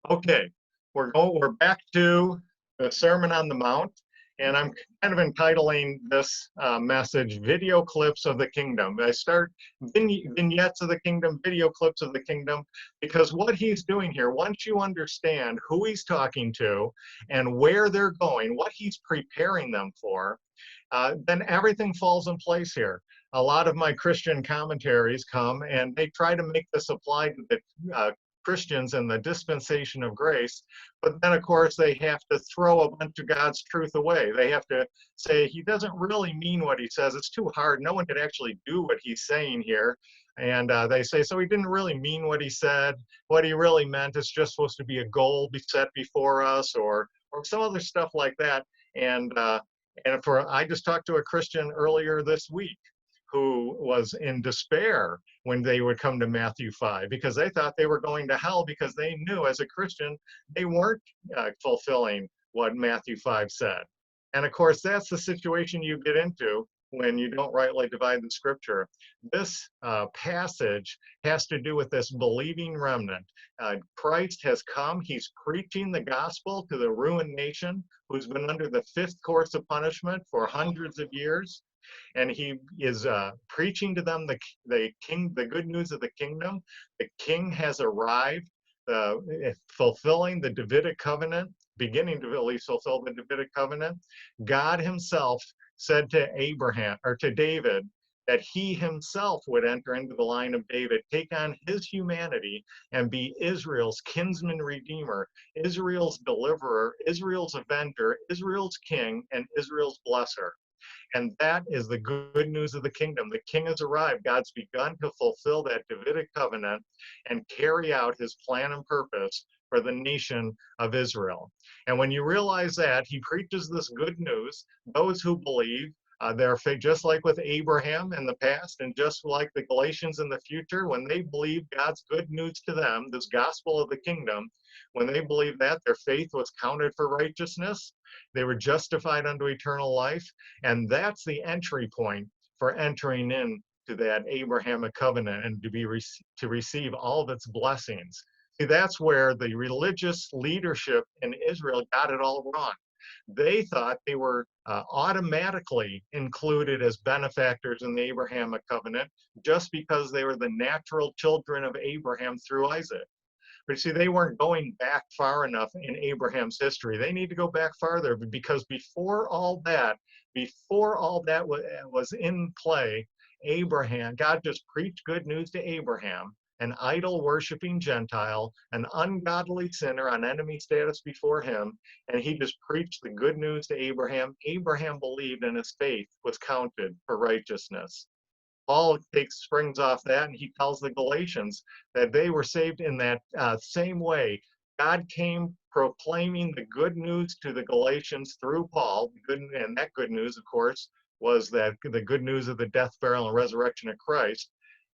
Okay, we're back to the Sermon on the Mount, and I'm kind of entitling this message "Video Clips of the Kingdom." I start vignettes of the kingdom, video clips of the kingdom, because what he's doing here, once you understand who he's talking to and where they're going, what he's preparing them for, then everything falls in place here. A lot of my Christian commentaries come and they try to make this apply to the Christians in the dispensation of grace, but then of course they have to throw a bunch of God's truth away. They have to say he doesn't really mean what he says. It's too hard. No one could actually do what he's saying here. And they say, so he didn't really mean what he said. What he really meant is just supposed to be a goal be set before us, or some other stuff like that. And I just talked to a Christian earlier this week who was in despair when they would come to Matthew 5 because they thought they were going to hell because they knew as a Christian they weren't fulfilling what Matthew 5 said. And of course, that's the situation you get into when you don't rightly divide the scripture. This passage has to do with this believing remnant. Christ has come. He's preaching the gospel to the ruined nation who's been under the fifth course of punishment for hundreds of years. And he is preaching to them the good news of the kingdom. The king has arrived, fulfilling the Davidic covenant, beginning to at least fulfill the Davidic covenant. God himself said to Abraham, or to David, that he himself would enter into the line of David, take on his humanity, and be Israel's kinsman redeemer, Israel's deliverer, Israel's avenger, Israel's king, and Israel's blesser. And that is the good news of the kingdom. The king has arrived. God's begun to fulfill that Davidic covenant and carry out his plan and purpose for the nation of Israel. And when you realize that, he preaches this good news. Those who believe, they're just like with Abraham in the past, and just like the Galatians in the future, when they believe God's good news to them, this gospel of the kingdom, when they believe that, their faith was counted for righteousness. They were justified unto eternal life. And that's the entry point for entering into that Abrahamic covenant and to receive all of its blessings. See, that's where the religious leadership in Israel got it all wrong. They thought they were automatically included as benefactors in the Abrahamic covenant just because they were the natural children of Abraham through Isaac. But see, they weren't going back far enough in Abraham's history. They need to go back farther because before all that was in play, God just preached good news to Abraham, an idol-worshiping Gentile, an ungodly sinner on enemy status before him, and he just preached the good news to Abraham. Abraham believed, and his faith was counted for righteousness. Paul springs off that, and he tells the Galatians that they were saved in that same way. God came proclaiming the good news to the Galatians through Paul, and that good news, of course, was that the good news of the death, burial, and resurrection of Christ.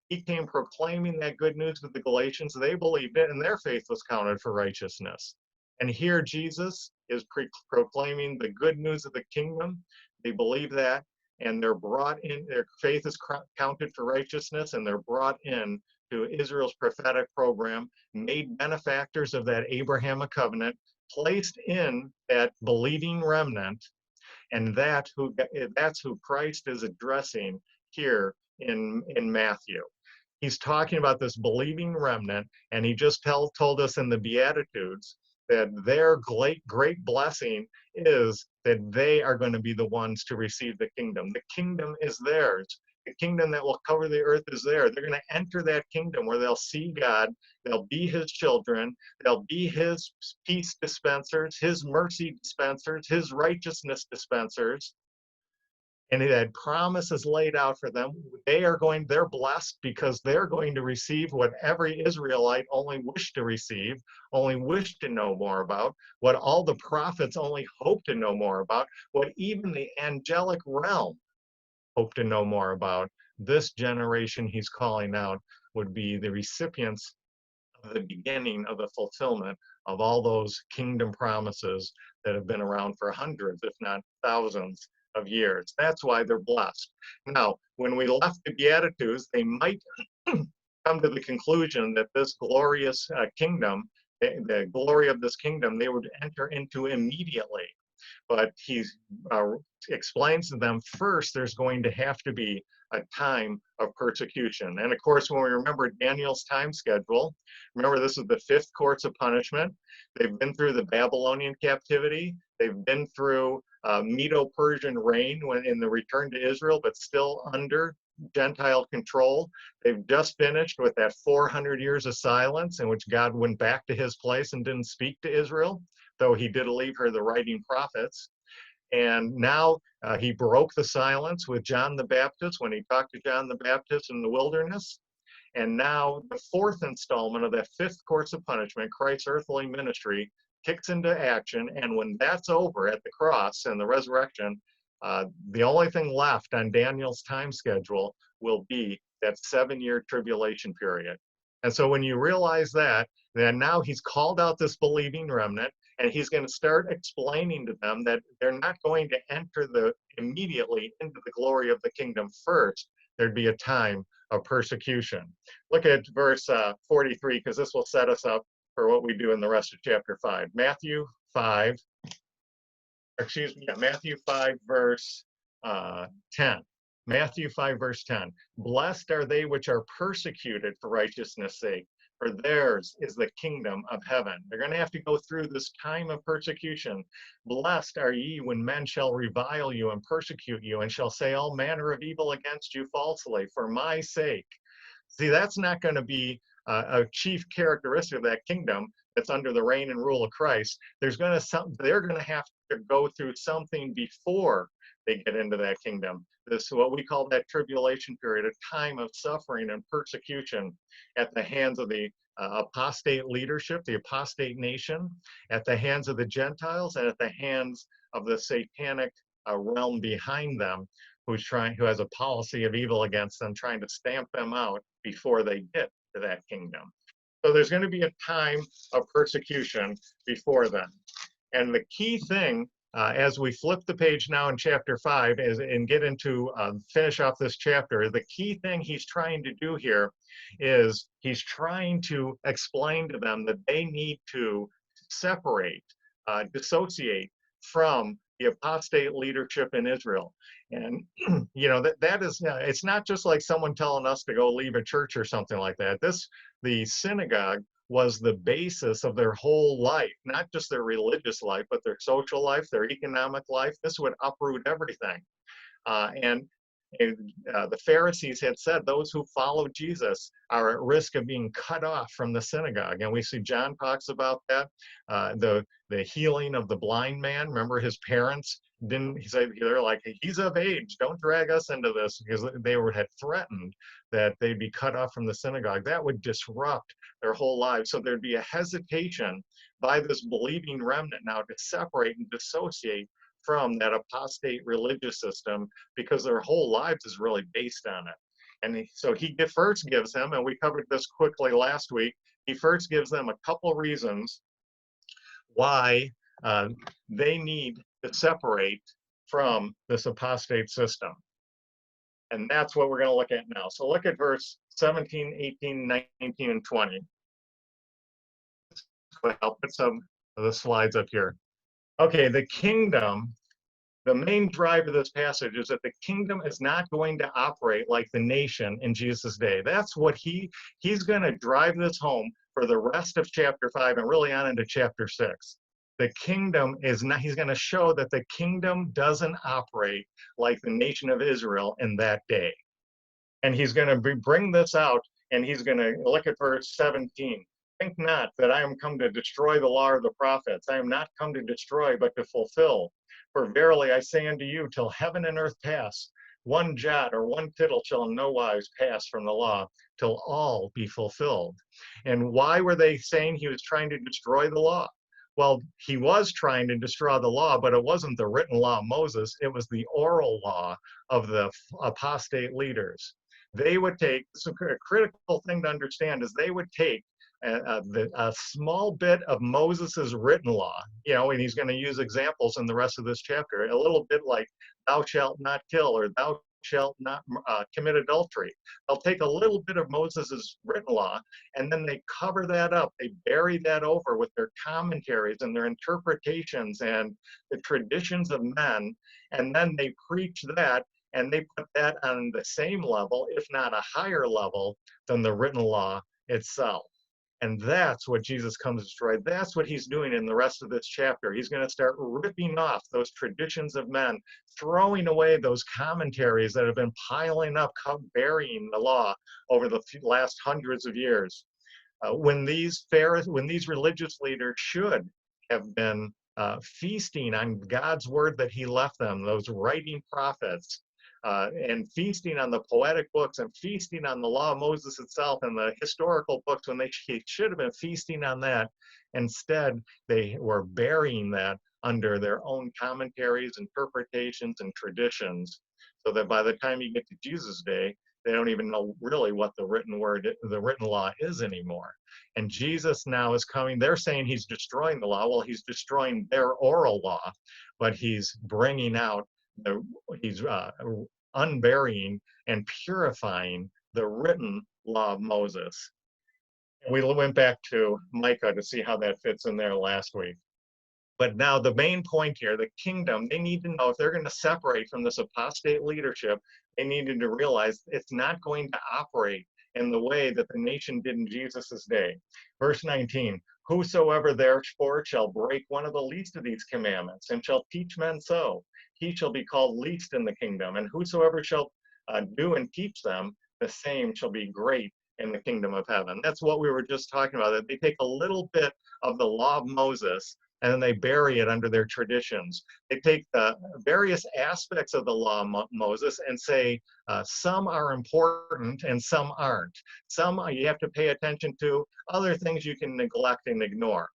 He came proclaiming that good news to the Galatians. They believed it, and their faith was counted for righteousness. And here Jesus is proclaiming the good news of the kingdom. They believe that, and they're brought in, their faith is counted for righteousness, and they're brought in to Israel's prophetic program, made benefactors of that Abrahamic covenant, placed in that believing remnant, and that's who Christ is addressing here in Matthew. He's talking about this believing remnant, and he just told us in the Beatitudes that their great blessing is that they are going to be the ones to receive the kingdom. The kingdom is theirs. The kingdom that will cover the earth is there. They're going to enter that kingdom where they'll see God. They'll be his children. They'll be his peace dispensers, his mercy dispensers, his righteousness dispensers. And that promise is laid out for them. They're blessed because they're going to receive what every Israelite only wished to receive, only wished to know more about, what all the prophets only hoped to know more about, what even the angelic realm hoped to know more about. This generation he's calling out would be the recipients of the beginning of the fulfillment of all those kingdom promises that have been around for hundreds, if not thousands, of years. That's why they're blessed. Now, when we left the Beatitudes, they might come to the conclusion that this glorious kingdom the glory of this kingdom they would enter into immediately. But he explains to them first there's going to have to be a time of persecution. And of course, when we remember Daniel's time schedule, remember this is the 5th course of punishment. They've been through the Babylonian captivity. They've been through Medo-Persian reign when in the return to Israel, but still under Gentile control. They've just finished with that 400 years of silence in which God went back to his place and didn't speak to Israel, though he did leave her the writing prophets. And now he broke the silence with John the Baptist when he talked to John the Baptist in the wilderness. And now the 4th installment of that 5th course of punishment, Christ's earthly ministry, kicks into action. And when that's over at the cross and the resurrection, the only thing left on Daniel's time schedule will be that 7-year tribulation period. And so when you realize that, then now he's called out this believing remnant, and he's going to start explaining to them that they're not going to enter immediately into the glory of the kingdom first. There'd be a time of persecution. Look at verse 43, because this will set us up for what we do in the rest of chapter 5. Matthew 5, verse 10. Matthew 5, verse 10. Blessed are they which are persecuted for righteousness' sake, for theirs is the kingdom of heaven. They're going to have to go through this time of persecution. Blessed are ye when men shall revile you and persecute you, and shall say all manner of evil against you falsely for my sake. See, that's not going to be a chief characteristic of that kingdom that's under the reign and rule of Christ. They're going to have to go through something before they get into that kingdom. This, what we call that tribulation period, a time of suffering and persecution at the hands of the apostate leadership, the apostate nation, at the hands of the Gentiles, and at the hands of the satanic realm behind them, who has a policy of evil against them, trying to stamp them out before they get to that kingdom. So there's going to be a time of persecution before then. And the key thing, as we flip the page now in chapter 5 and get into, finish off this chapter, the key thing he's trying to do here is he's trying to explain to them that they need to separate, dissociate from the apostate leadership in Israel. And, you know, that is, it's not just like someone telling us to go leave a church or something like that. The synagogue was the basis of their whole life, not just their religious life, but their social life, their economic life. This would uproot everything. The Pharisees had said those who follow Jesus are at risk of being cut off from the synagogue. And we see John talks about that. The healing of the blind man. Remember, his parents didn't, he said, they're like, he's of age, don't drag us into this, because they had threatened that they'd be cut off from the synagogue. That would disrupt their whole lives. So there'd be a hesitation by this believing remnant now to separate and dissociate from that apostate religious system, because their whole lives is really based on it. And so he first gives them, and we covered this quickly last week, he first gives them a couple reasons why they need to separate from this apostate system. And that's what we're going to look at now. So look at verse 17, 18, 19, and 20. I'll put some of the slides up here. Okay, the kingdom, the main drive of this passage is that the kingdom is not going to operate like the nation in Jesus' day. That's what he's going to drive this home for the rest of chapter 5 and really on into chapter 6. The kingdom is not, he's going to show that the kingdom doesn't operate like the nation of Israel in that day. And he's going to bring this out, and he's going to look at verse 17. Think not that I am come to destroy the law of the prophets. I am not come to destroy, but to fulfill. For verily I say unto you, till heaven and earth pass, one jot or one tittle shall in no wise pass from the law, till all be fulfilled. And why were they saying he was trying to destroy the law? Well, he was trying to destroy the law, but it wasn't the written law of Moses. It was the oral law of the apostate leaders. They would take, so a critical thing to understand is they would take a small bit of Moses's written law, you know, and he's going to use examples in the rest of this chapter, a little bit like thou shalt not kill or thou shalt not commit adultery. They'll take a little bit of Moses's written law, and then they cover that up. They bury that over with their commentaries and their interpretations and the traditions of men, and then they preach that, and they put that on the same level, if not a higher level, than the written law itself. And that's what Jesus comes to destroy. That's what he's doing in the rest of this chapter. He's going to start ripping off those traditions of men, throwing away those commentaries that have been piling up, burying the law over the last hundreds of years. When these religious leaders should have been feasting on God's word that he left them, those writing prophets, and feasting on the poetic books and feasting on the law of Moses itself and the historical books, when they should have been feasting on that. Instead, they were burying that under their own commentaries, interpretations, and traditions, so that by the time you get to Jesus' day, they don't even know really what the written law is anymore. And Jesus now is coming. They're saying he's destroying the law. Well, he's destroying their oral law, but he's bringing out he's unburying and purifying the written law of Moses. And we went back to Micah to see how that fits in there last week. But now the main point here, the kingdom, they need to know if they're going to separate from this apostate leadership, they needed to realize it's not going to operate in the way that the nation did in Jesus' day. Verse 19, whosoever therefore shall break one of the least of these commandments and shall teach men so, he shall be called least in the kingdom. And whosoever shall do and teach them, the same shall be great in the kingdom of heaven. That's what we were just talking about. That they take a little bit of the law of Moses and then they bury it under their traditions. They take the various aspects of the law of Moses and say some are important and some aren't. Some you have to pay attention to, other things you can neglect and ignore.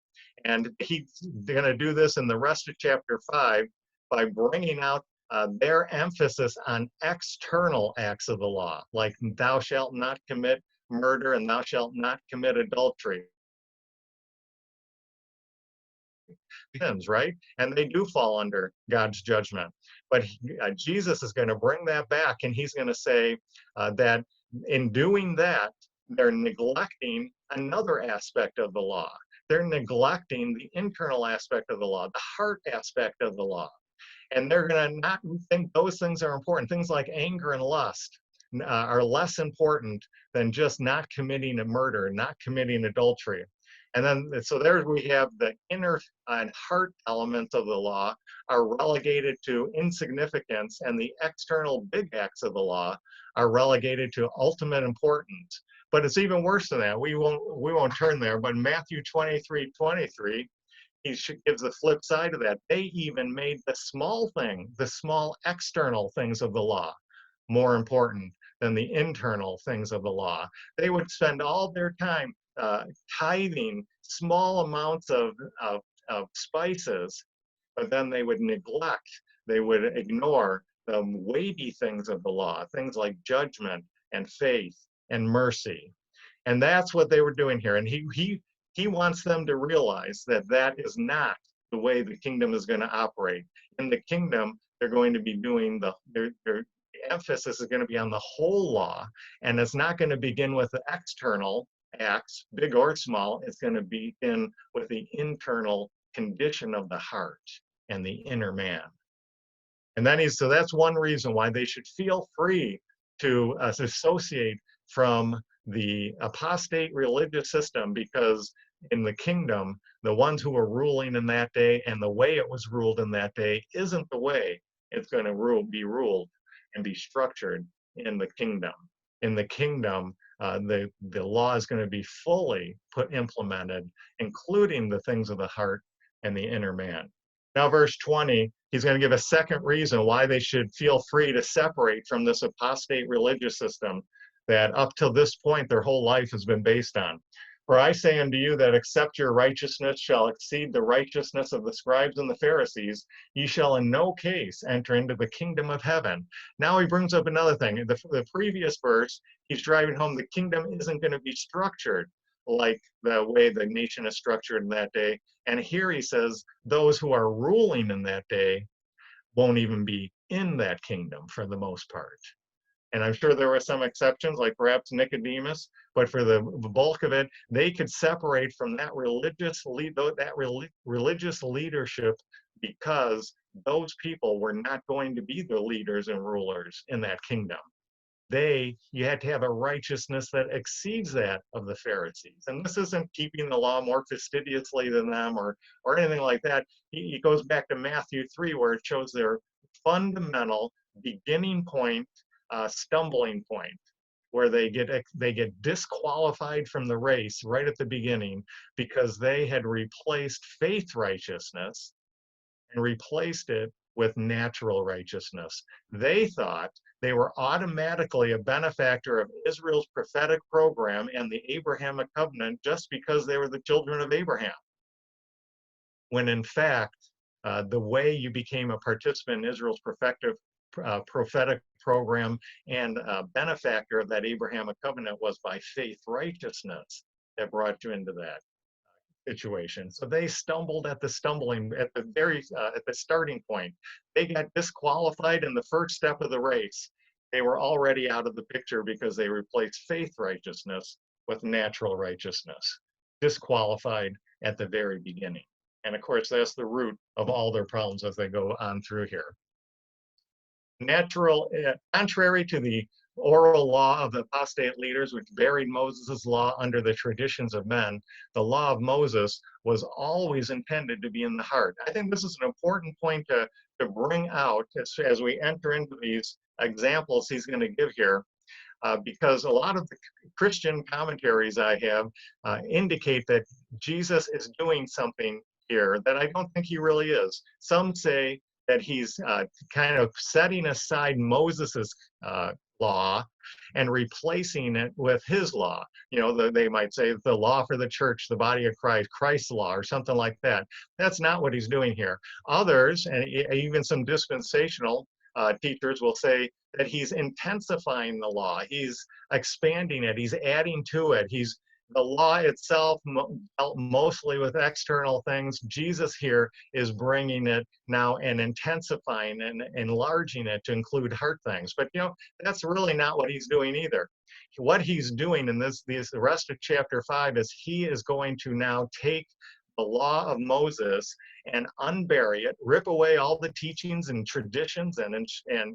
And he's going to do this in the rest of chapter 5 by bringing out their emphasis on external acts of the law, like thou shalt not commit murder and thou shalt not commit adultery. Sins, right? And they do fall under God's judgment. But Jesus is going to bring that back, and he's going to say that in doing that, they're neglecting another aspect of the law. They're neglecting the internal aspect of the law, the heart aspect of the law. And they're going to not think those things are important. Things like anger and lust are less important than just not committing a murder, not committing adultery. And then, so there we have the inner and heart elements of the law are relegated to insignificance, and the external big acts of the law are relegated to ultimate importance. But it's even worse than that. We won't turn there, but Matthew 23:23, he gives the flip side of that. They even made the small external things of the law more important than the internal things of the law. They would spend all their time tithing small amounts of spices, but then they would ignore the weighty things of the law, things like judgment and faith and mercy. And that's what they were doing here. And he wants them to realize that that is not the way the kingdom is going to operate. In the kingdom, they're going to be doing their emphasis is going to be on the whole law, and it's not going to begin with the external acts, big or small. It's going to begin with the internal condition of the heart and the inner man. And then so that's one reason why they should feel free to associate from the apostate religious system, because in the kingdom, the ones who are ruling in that day and the way it was ruled in that day isn't the way it's going to be ruled and be structured in the kingdom. In the kingdom, the law is going to be fully implemented, including the things of the heart and the inner man. Now, verse 20, he's going to give a second reason why they should feel free to separate from this apostate religious system that up till this point their whole life has been based on. For I say unto you that except your righteousness shall exceed the righteousness of the scribes and the Pharisees, ye shall in no case enter into the kingdom of heaven. Now he brings up another thing. The previous verse, he's driving home the kingdom isn't going to be structured like the way the nation is structured in that day. And here he says those who are ruling in that day won't even be in that kingdom for the most part. And I'm sure there were some exceptions, like perhaps Nicodemus, but for the bulk of it, they could separate from that religious leadership because those people were not going to be the leaders and rulers in that kingdom. You had to have a righteousness that exceeds that of the Pharisees. And this isn't keeping the law more fastidiously than them or anything like that. He goes back to Matthew 3, where it shows their fundamental beginning point, stumbling point, where they get disqualified from the race right at the beginning because they had replaced faith righteousness and replaced it with natural righteousness. They thought they were automatically a benefactor of Israel's prophetic program and the Abrahamic covenant just because they were the children of Abraham. When in fact, the way you became a participant in Israel's prophetic program and benefactor of that Abrahamic covenant was by faith righteousness that brought you into that situation. So they stumbled at the starting point. They got disqualified in the first step of the race. They were already out of the picture because they replaced faith righteousness with natural righteousness, disqualified at the very beginning. And of course, that's the root of all their problems as they go on through here. Contrary to the oral law of the apostate leaders, which buried Moses' law under the traditions of men, the law of Moses was always intended to be in the heart. I think this is an important point to bring out as we enter into these examples he's going to give here, because a lot of the Christian commentaries I have indicate that Jesus is doing something here that I don't think he really is. Some say that he's kind of setting aside Moses's law and replacing it with his law. They might say the law for the church, the body of Christ, Christ's law, or something like that. That's not what he's doing here. Others, and even some dispensational teachers, will say that he's intensifying the law. He's expanding it. He's adding to it. The law itself dealt mostly with external things. Jesus here is bringing it now and intensifying and enlarging it to include heart things. But that's really not what he's doing either. What he's doing in the rest of chapter 5 is he is going to now take the law of Moses and unbury it, rip away all the teachings and traditions and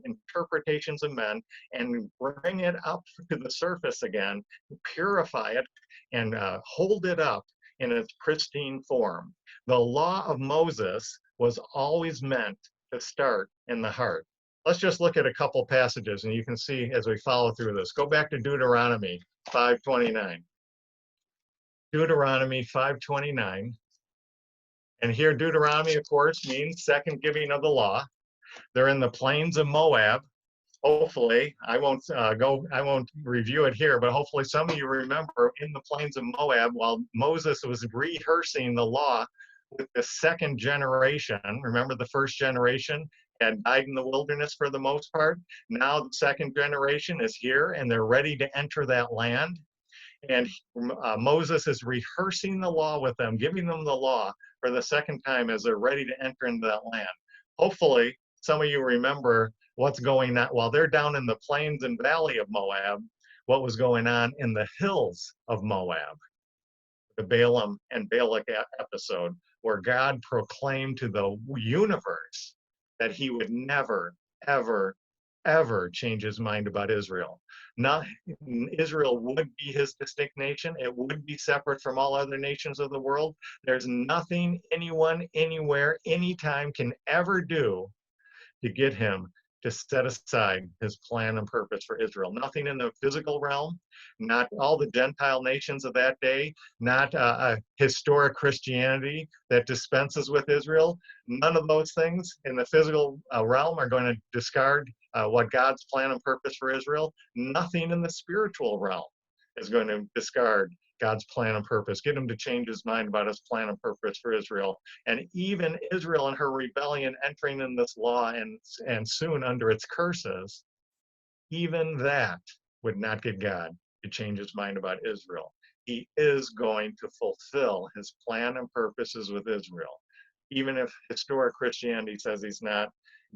interpretations of men, and bring it up to the surface again, purify it, and hold it up in its pristine form. The law of Moses was always meant to start in the heart. Let's just look at a couple passages, and you can see as we follow through this. Go back to Deuteronomy 5:29. Deuteronomy 5:29. And here Deuteronomy, of course, means second giving of the law. They're in the plains of Moab. Hopefully, I won't review it here, but hopefully some of you remember in the plains of Moab, while Moses was rehearsing the law with the second generation. Remember, the first generation had died in the wilderness for the most part. Now the second generation is here and they're ready to enter that land. And Moses is rehearsing the law with them, giving them the law for the second time as they're ready to enter into that land. Hopefully, some of you remember what's going on while they're down in the plains and valley of Moab, what was going on in the hills of Moab, the Balaam and Balak episode, where God proclaimed to the universe that he would never, ever, ever change his mind about Israel. Israel would be his distinct nation. It would be separate from all other nations of the world. There's nothing anyone, anywhere, anytime can ever do to get him to set aside his plan and purpose for Israel. Nothing in the physical realm, not all the Gentile nations of that day, not a historic Christianity that dispenses with Israel. None of those things in the physical realm are going to discard what God's plan and purpose for Israel. Nothing in the spiritual realm is going to discard God's plan and purpose, get him to change his mind about his plan and purpose for Israel. And even Israel and her rebellion entering in this law and soon under its curses, even that would not get God to change his mind about Israel. He is going to fulfill his plan and purposes with Israel. Even if historic Christianity says he's not,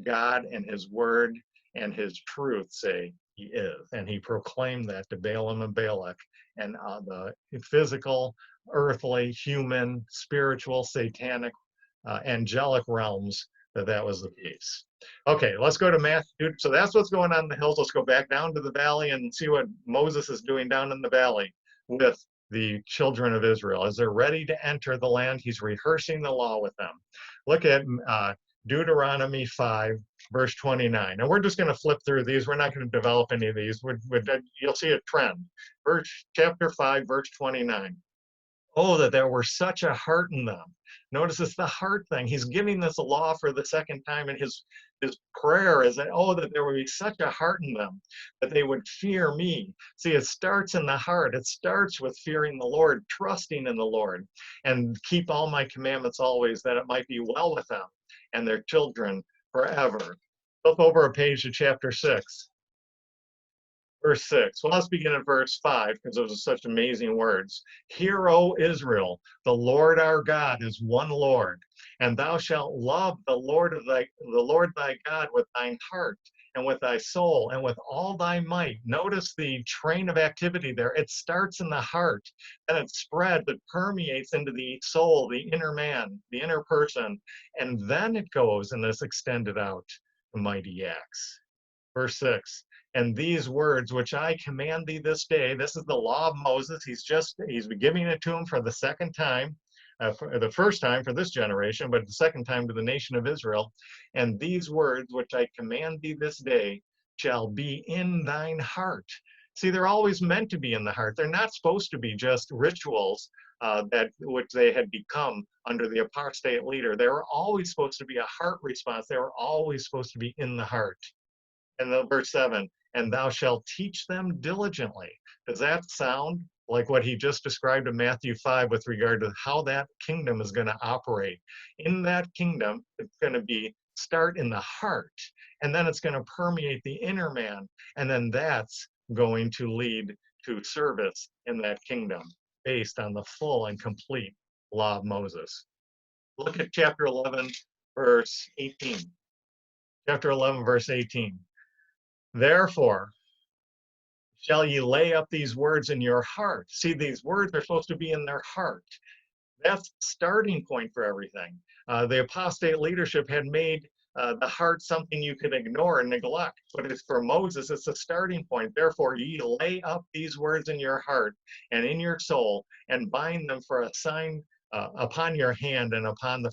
God and his word and his truth say he is. And he proclaimed that to Balaam and Balak, and the physical, earthly, human, spiritual, satanic, angelic realms, that was the case. Okay, let's go to Matthew. So that's what's going on in the hills. Let's go back down to the valley and see what Moses is doing down in the valley with the children of Israel. As they're ready to enter the land, he's rehearsing the law with them. Look at Deuteronomy 5, verse 29. And we're just going to flip through these. We're not going to develop any of these. You'll see a trend. Chapter 5, verse 29. Oh, that there were such a heart in them. Notice it's the heart thing. He's giving this law for the second time, and his prayer is that, oh, that there would be such a heart in them, that they would fear me. See, it starts in the heart. It starts with fearing the Lord, trusting in the Lord, and keep all my commandments always, that it might be well with them and their children forever. Flip over a page to chapter 6. Verse 6. Well, let's begin at verse 5, because those are such amazing words. Hear, O Israel, the Lord our God is one Lord, and thou shalt love the Lord thy God with thine heart, and with thy soul, and with all thy might. Notice the train of activity there. It starts in the heart, then it spreads, it permeates into the soul, the inner man, the inner person, and then it goes and is extended out to mighty acts. Verse 6. And these words which I command thee this day, this is the law of Moses. He's giving it to him for the second time, for the first time for this generation, but the second time to the nation of Israel. And these words which I command thee this day shall be in thine heart. See, they're always meant to be in the heart. They're not supposed to be just rituals which they had become under the apostate leader. They were always supposed to be a heart response. They were always supposed to be in the heart. And then verse 7, and thou shalt teach them diligently. Does that sound like what he just described in Matthew 5 with regard to how that kingdom is going to operate? In that kingdom, it's going to start in the heart, and then it's going to permeate the inner man, and then that's going to lead to service in that kingdom based on the full and complete law of Moses. Look at chapter 11, verse 18. Chapter 11, verse 18. Therefore, shall ye lay up these words in your heart. See, these words are supposed to be in their heart. That's the starting point for everything. The apostate leadership had made the heart something you could ignore and neglect. But it's for Moses, it's the starting point. Therefore, ye lay up these words in your heart and in your soul, and bind them for a sign upon your hand and upon the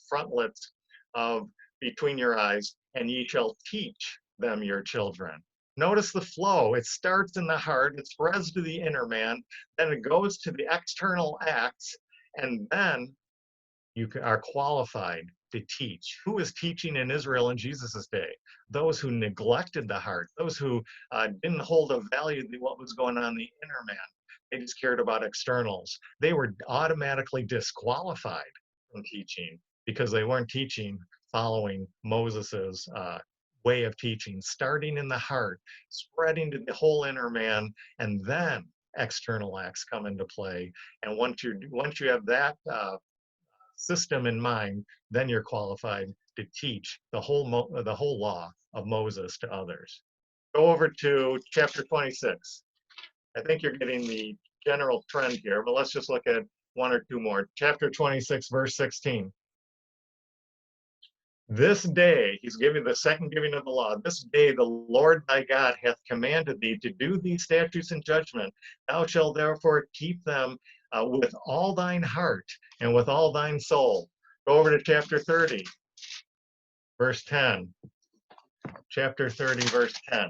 frontlets of between your eyes, and ye shall teach them your children. Notice the flow. It starts in the heart, it spreads to the inner man, then it goes to the external acts, and then you are qualified to teach. Who was teaching in Israel in Jesus' day? Those who neglected the heart, those who didn't hold a value to what was going on in the inner man. They just cared about externals. They were automatically disqualified from teaching because they weren't teaching following Moses's way of teaching, starting in the heart, spreading to the whole inner man, and then external acts come into play. And once you have that system in mind, then you're qualified to teach the whole law of Moses to others. Go over to chapter 26. I think you're getting the general trend here, but let's just look at one or two more. Chapter 26, verse 16. This day, he's giving the second giving of the law. This day the Lord thy God hath commanded thee to do these statutes and judgment. Thou shalt therefore keep them with all thine heart and with all thine soul. Go over to chapter 30, verse 10. Chapter 30, verse 10.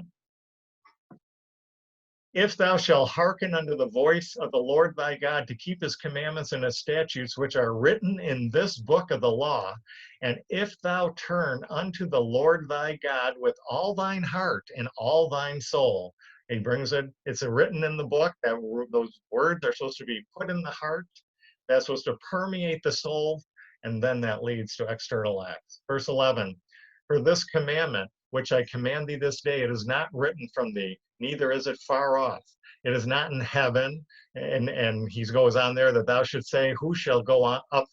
If thou shalt hearken unto the voice of the Lord thy God to keep his commandments and his statutes, which are written in this book of the law, and if thou turn unto the Lord thy God with all thine heart and all thine soul, he brings it, it's written in the book, that those words are supposed to be put in the heart, that's supposed to permeate the soul, and then that leads to external acts. Verse 11, for this commandment, which I command thee this day, it is not written from thee, neither is it far off. It is not in heaven. And he goes on there that thou should say, who shall go up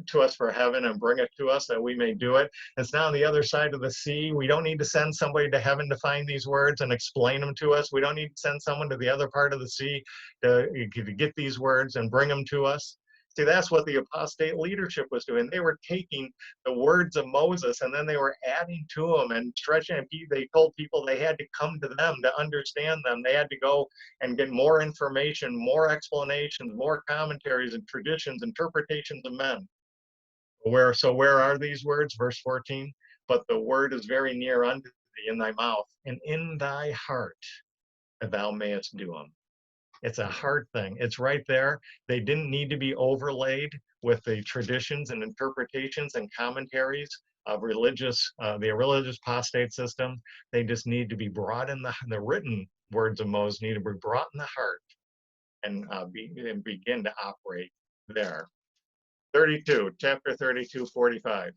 to us for heaven and bring it to us that we may do it. It's not on the other side of the sea. We don't need to send somebody to heaven to find these words and explain them to us. We don't need to send someone to the other part of the sea to get these words and bring them to us. See, that's what the apostate leadership was doing. They were taking the words of Moses and then they were adding to them and stretching them. They told people they had to come to them to understand them. They had to go and get more information, more explanations, more commentaries and traditions, interpretations of men. So where are these words? Verse 14, but the word is very near unto thee in thy mouth and in thy heart, that thou mayest do them. It's a hard thing. It's right there. They didn't need to be overlaid with the traditions and interpretations and commentaries of the religious apostate system. They just need to be brought in the written words of Moses need to be brought in the heart and begin to operate there. 32, chapter 32, 45.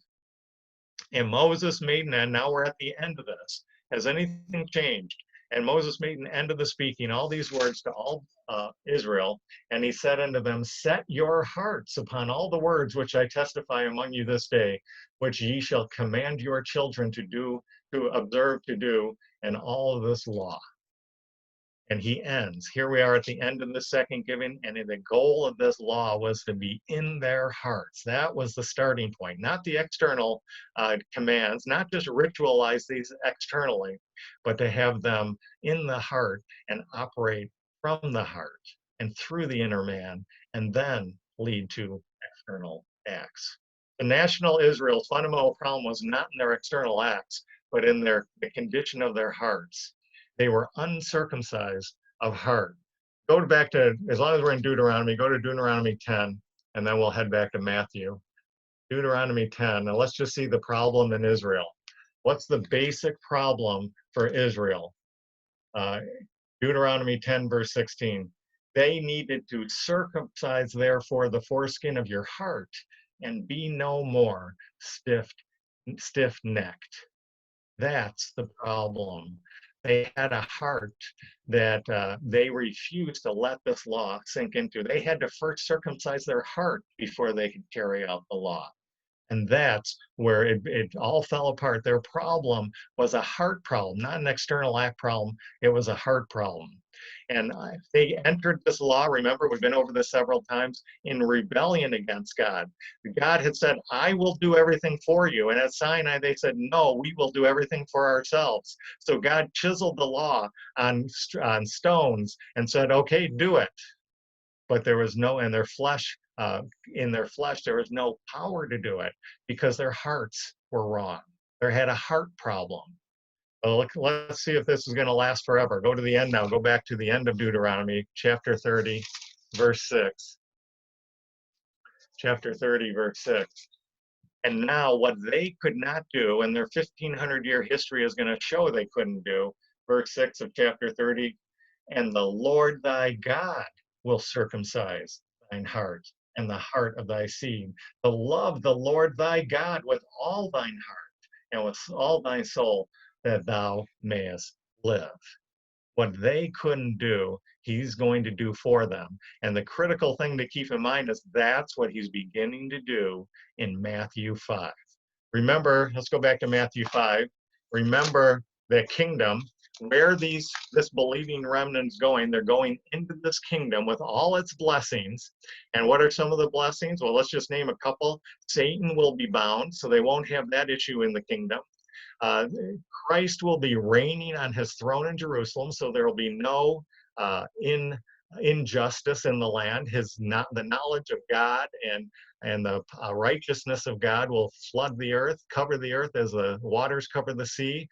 And Moses made an end. Now we're at the end of this. Has anything changed? And Moses made an end of the speaking, all these words to all Israel. And he said unto them, set your hearts upon all the words which I testify among you this day, which ye shall command your children to do, to observe to do, and all of this law. And he ends. Here we are at the end of the second giving, and the goal of this law was to be in their hearts. That was the starting point, not the external commands, not just ritualize these externally, but to have them in the heart and operate from the heart and through the inner man, and then lead to external acts. The national Israel's fundamental problem was not in their external acts, but in the condition of their hearts. They were uncircumcised of heart. Go back to, as long as we're in Deuteronomy, go to Deuteronomy 10, and then we'll head back to Matthew. Deuteronomy 10, and let's just see the problem in Israel. What's the basic problem for Israel? Deuteronomy 10, verse 16. They needed to circumcise, therefore, the foreskin of your heart and be no more stiff-necked. That's the problem. They had a heart that they refused to let this law sink into. They had to first circumcise their heart before they could carry out the law. And that's where it all fell apart. Their problem was a heart problem, not an external act problem. It was a heart problem. And they entered this law, remember, we've been over this several times, in rebellion against God. God had said, I will do everything for you. And at Sinai, they said, no, we will do everything for ourselves. So God chiseled the law on stones and said, okay, do it. But there was no, in their flesh, there was no power to do it because their hearts were wrong. They had a heart problem. Well, let's see if this is going to last forever. Go to the end now. Go back to the end of Deuteronomy, chapter 30, verse 6. Chapter 30, verse 6. And now what they could not do, and their 1,500-year history is going to show they couldn't do, verse 6 of chapter 30, and the Lord thy God will circumcise thine heart and the heart of thy seed, to love the Lord thy God with all thine heart and with all thy soul, that thou mayest live. What they couldn't do, he's going to do for them. And the critical thing to keep in mind is that's what he's beginning to do in Matthew 5. Remember, let's go back to Matthew 5. Remember the kingdom, where this believing remnant's going. They're going into this kingdom with all its blessings. And what are some of the blessings? Well, let's just name a couple. Satan will be bound, so they won't have that issue in the kingdom. Christ will be reigning on his throne in Jerusalem, so there will be no injustice in the land. The knowledge of God and the righteousness of God will flood the earth, cover the earth as the waters cover the sea.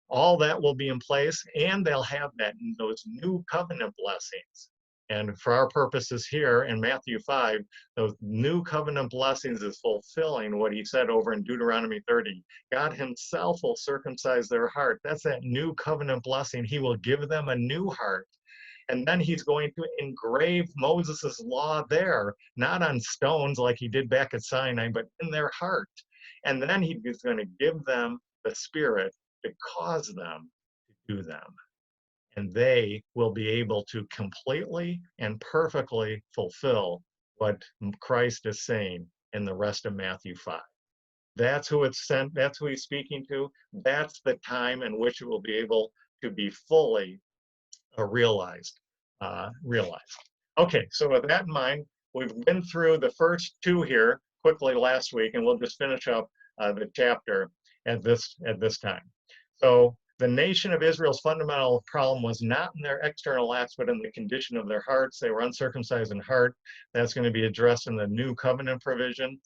All that will be in place, and they'll have those new covenant blessings. And for our purposes here in Matthew 5, those new covenant blessings is fulfilling what he said over in Deuteronomy 30. God himself will circumcise their heart. That's that new covenant blessing. He will give them a new heart. And then he's going to engrave Moses' law there, not on stones like he did back at Sinai, but in their heart. And then he's going to give them the Spirit to cause them to do them. And they will be able to completely and perfectly fulfill what Christ is saying in the rest of Matthew 5. That's who it's sent, that's who he's speaking to. That's the time in which it will be able to be fully realized. Okay, so with that in mind, we've been through the first two here quickly last week, and we'll just finish up the chapter at this time. So the nation of Israel's fundamental problem was not in their external acts, but in the condition of their hearts. They were uncircumcised in heart. That's going to be addressed in the new covenant provision.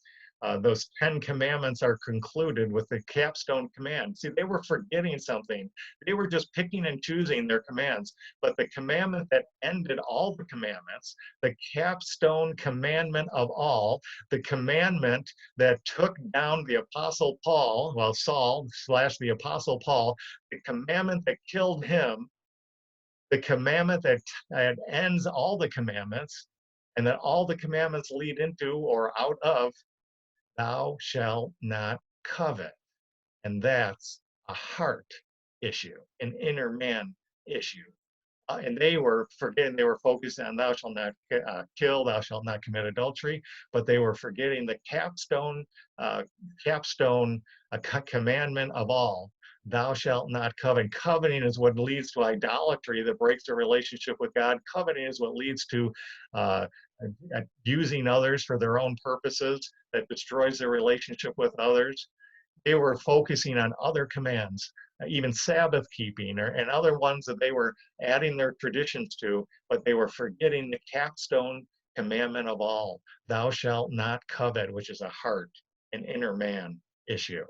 Those 10 commandments are concluded with the capstone command. See, they were forgetting something. They were just picking and choosing their commands. But the commandment that ended all the commandments, the capstone commandment of all, the commandment that took down the Apostle Paul, well, Saul / the Apostle Paul, the commandment that killed him, the commandment that ends all the commandments, and that all the commandments lead into or out of, thou shalt not covet. And that's a heart issue, an inner man issue. And they were forgetting, they were focused on thou shalt not kill, thou shalt not commit adultery, but they were forgetting the capstone commandment of all, thou shalt not covet. Coveting is what leads to idolatry that breaks the relationship with God. Coveting is what leads to abusing others for their own purposes, that destroys their relationship with others. They were focusing on other commands, even Sabbath keeping and other ones that they were adding their traditions to, but they were forgetting the capstone commandment of all, thou shalt not covet, which is a heart, an inner man issue.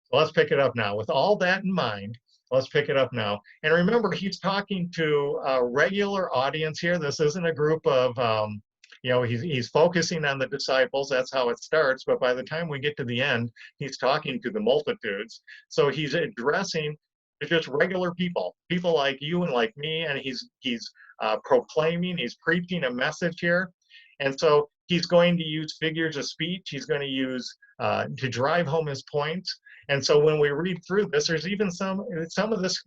So let's pick it up now. With all that in mind, let's pick it up now. And remember, he's talking to a regular audience here. This isn't a group of, he's focusing on the disciples. That's how it starts. But by the time we get to the end, he's talking to the multitudes. So he's addressing just regular people, people like you and like me. And he's proclaiming, he's preaching a message here. And so he's going to use figures of speech. He's going to use to drive home his points. And so when we read through this, there's even some of this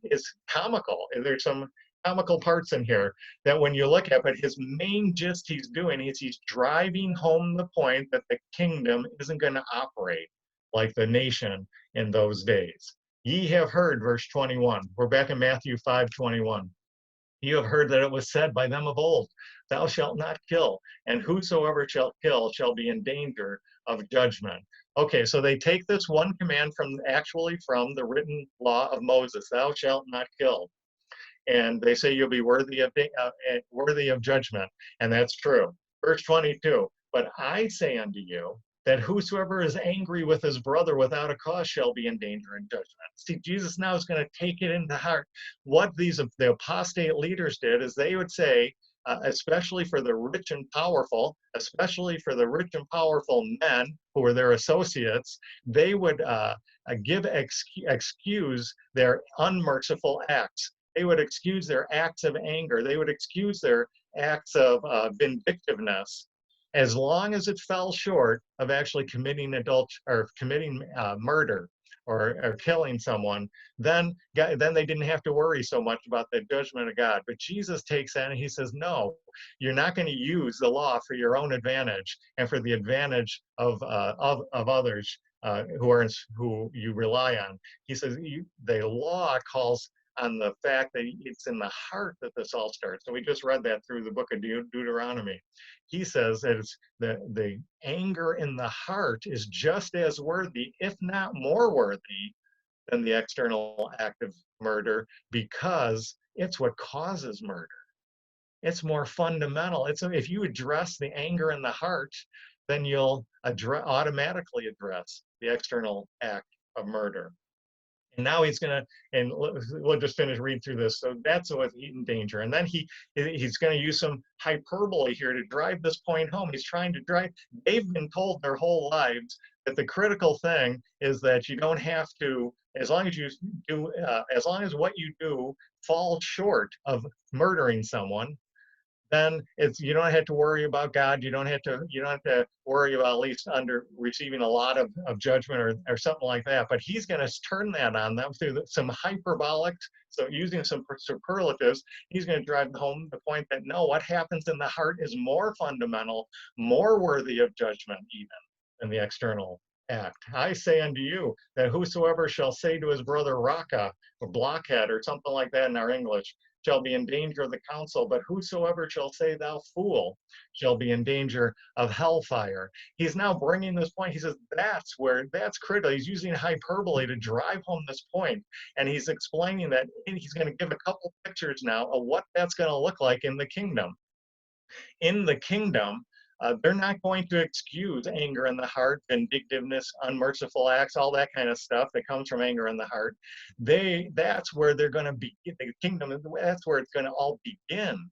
is comical. There's some comical parts in here that when you look at, but his main gist he's doing is he's driving home the point that the kingdom isn't going to operate like the nation in those days. Ye have heard, verse 21. We're back in Matthew 5:21. You have heard that it was said by them of old, thou shalt not kill, and whosoever shall kill shall be in danger of judgment. Okay, so they take this one command from the written law of Moses, thou shalt not kill. And they say you'll be worthy of judgment. And that's true. Verse 22, but I say unto you that whosoever is angry with his brother without a cause shall be in danger in judgment. See, Jesus now is going to take it into heart. What the apostate leaders did is they would say, especially for the rich and powerful, especially for the rich and powerful men who were their associates, they would excuse their unmerciful acts. They would excuse their acts of anger. They would excuse their acts of vindictiveness, as long as it fell short of actually committing murder or killing someone. Then they didn't have to worry so much about the judgment of God. But Jesus takes that and he says, no, you're not going to use the law for your own advantage and for the advantage of others who you rely on. He says the law calls on the fact that it's in the heart that this all starts. So we just read that through the book of Deuteronomy. He says that it's the anger in the heart is just as worthy, if not more worthy, than the external act of murder, because it's what causes murder. It's more fundamental. If you address the anger in the heart, then you'll automatically address the external act of murder. And now he's going to, and we'll just finish reading through this. So that's what's in danger. And then he's going to use some hyperbole here to drive this point home. He's trying to drive, they've been told their whole lives that the critical thing is that you don't have to, as long as what you do falls short of murdering someone, then it's, you don't have to worry about God. You don't have to worry about at least under receiving a lot of judgment or something like that. But he's going to turn that on them through some hyperbolic, so using some superlatives. He's going to drive home the point that no, what happens in the heart is more fundamental, more worthy of judgment even than the external act. I say unto you that whosoever shall say to his brother Raka, or blockhead, or something like that in our English, shall be in danger of the council, but whosoever shall say thou fool shall be in danger of hellfire. He's now bringing this point. He says that's critical. He's using hyperbole to drive home this point, and he's explaining that he's going to give a couple pictures now of what that's going to look like in the kingdom. In the kingdom, they're not going to excuse anger in the heart, vindictiveness, unmerciful acts, all that kind of stuff that comes from anger in the heart. That's where they're going to be. The kingdom, that's where it's going to all begin.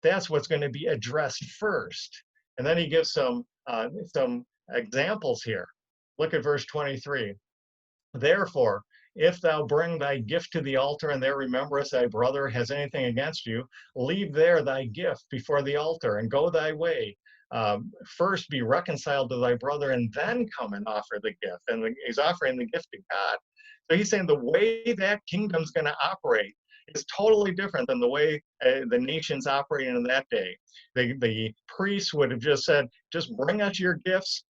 That's what's going to be addressed first. And then he gives some examples here. Look at verse 23. Therefore, if thou bring thy gift to the altar, and there rememberest thy brother has anything against you, leave there thy gift before the altar, and go thy way. First be reconciled to thy brother, and then come and offer the gift. And he's offering the gift to God. So he's saying the way that kingdom's going to operate is totally different than the way the nations operated in that day. The priests would have just said, just bring us your gifts,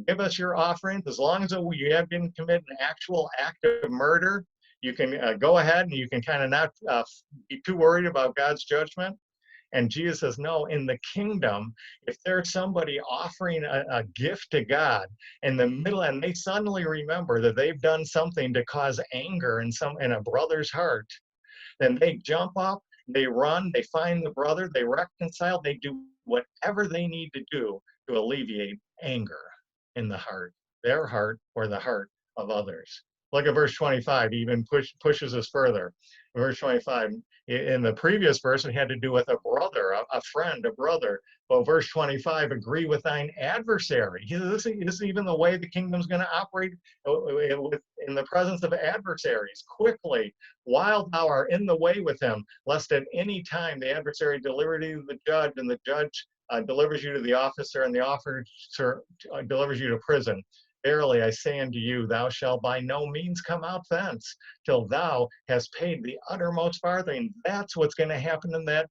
give us your offerings. As long as you have didn't commit an actual act of murder, you can go ahead and you can kind of not be too worried about God's judgment. And Jesus says, no, in the kingdom, if there's somebody offering a gift to God in the middle, and they suddenly remember that they've done something to cause anger in a brother's heart, then they jump up, they run, they find the brother, they reconcile, they do whatever they need to do to alleviate anger in the heart, their heart or the heart of others. Look at verse 25, he even pushes us further. Verse 25, in the previous verse, it had to do with a brother, a friend, a brother. But verse 25, agree with thine adversary. This is even the way the kingdom's going to operate in the presence of adversaries. Quickly, while thou art in the way with him, lest at any time the adversary deliver you to the judge, and the judge delivers you to the officer, and the officer delivers you to prison. Verily I say unto you, thou shalt by no means come out thence till thou hast paid the uttermost farthing. That's what's going to happen in that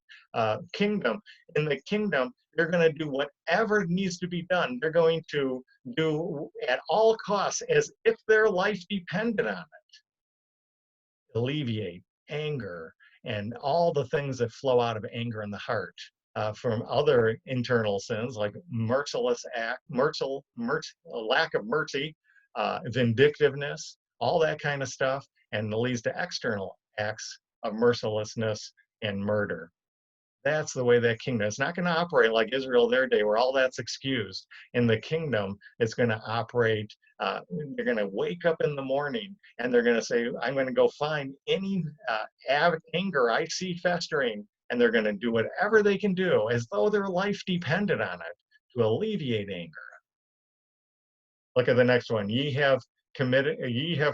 kingdom. In the kingdom, they're going to do whatever needs to be done. They're going to do at all costs as if their life depended on it. Alleviate anger and all the things that flow out of anger in the heart. From other internal sins like merciless act, lack of mercy, vindictiveness, all that kind of stuff, and it leads to external acts of mercilessness and murder. That's the way that kingdom. It's not going to operate like Israel their day, where all that's excused. In the kingdom, it's going to operate. They're going to wake up in the morning and they're going to say, "I'm going to go find any anger I see festering." And they're going to do whatever they can do as though their life depended on it to alleviate anger. Look at the next one. Ye have